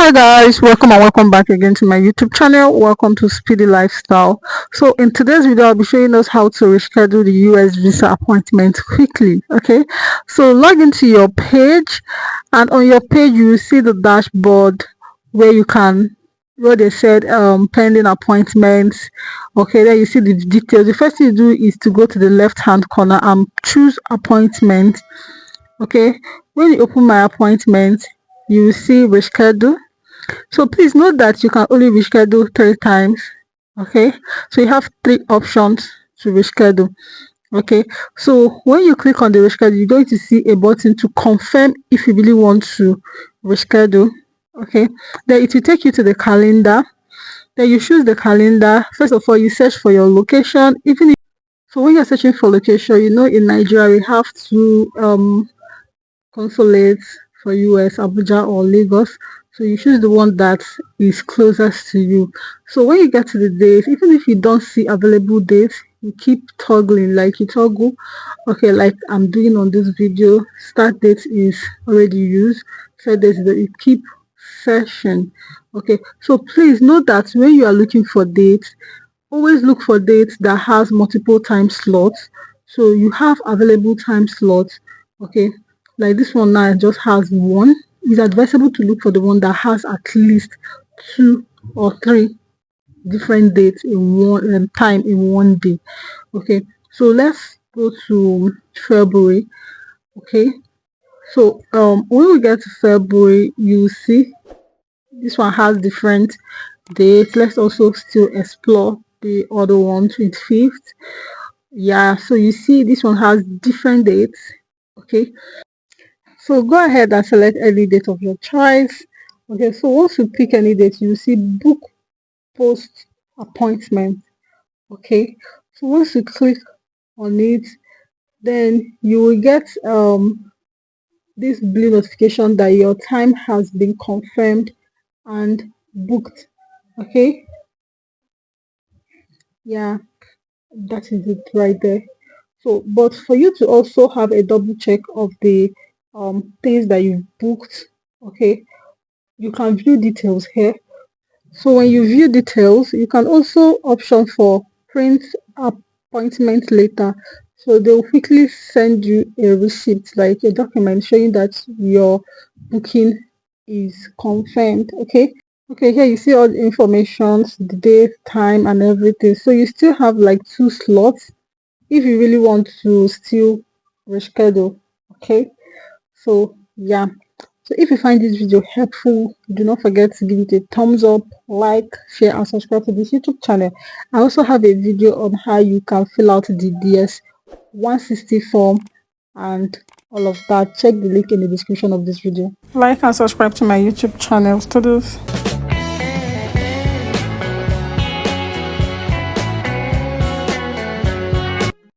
Hi guys, welcome and welcome back again to my YouTube channel. Welcome to Speedy Lifestyle. So in today's video, I'll be showing us how to reschedule the US visa appointment quickly. Okay, so log into your page, and on your page you will see the dashboard where they said pending appointments. Okay, then you see the details. The first thing you do is to go to the left hand corner and choose appointment. Okay, when you open my appointment, you will see reschedule. So please note that you can only reschedule 3 times. Okay, so you have 3 options to reschedule. Okay, so when you click on the reschedule, you're going to see a button to confirm if you really want to reschedule. Okay, then it will take you to the calendar. Then you choose the calendar. First of all, you search for your location. So when you're searching for location, in Nigeria we have two consulates for US, Abuja or Lagos. So you choose the one that is closest to you. So when you get to the date, even if you don't see available dates, you keep toggling, like you toggle. Okay, like I'm doing on this video, start date is already used, set date is you keep searching. Okay, so please note that when you are looking for dates, always look for dates that has multiple time slots. So you have available time slots. Okay, like this one now just has one. It's advisable to look for the one that has at least 2 or 3 different dates in one time in one day. Okay, so let's go to February. Okay, so when we get to February, you see this one has different dates. Let's also still explore the other one, 25th. Yeah, so you see this one has different dates. Okay, so go ahead and select any date of your choice. Okay, so once you pick any date, you see book post appointment. Okay, so once you click on it, then you will get this blue notification that your time has been confirmed and booked. Okay, yeah, that is it right there. So but for you to also have a double check of the things that you booked, okay, you can view details here. So when you view details, you can also option for print appointment later. So they'll quickly send you a receipt, like a document showing that your booking is confirmed. Okay, here you see all the information, the date, time and everything. So you still have like 2 slots if you really want to still reschedule. Okay, so yeah, so if you find this video helpful, do not forget to give it a thumbs up, like, share and subscribe to this YouTube channel. I also have a video on how you can fill out the DS 160 form and all of that. Check the link in the description of this video. Like and subscribe to my YouTube channel. Studios.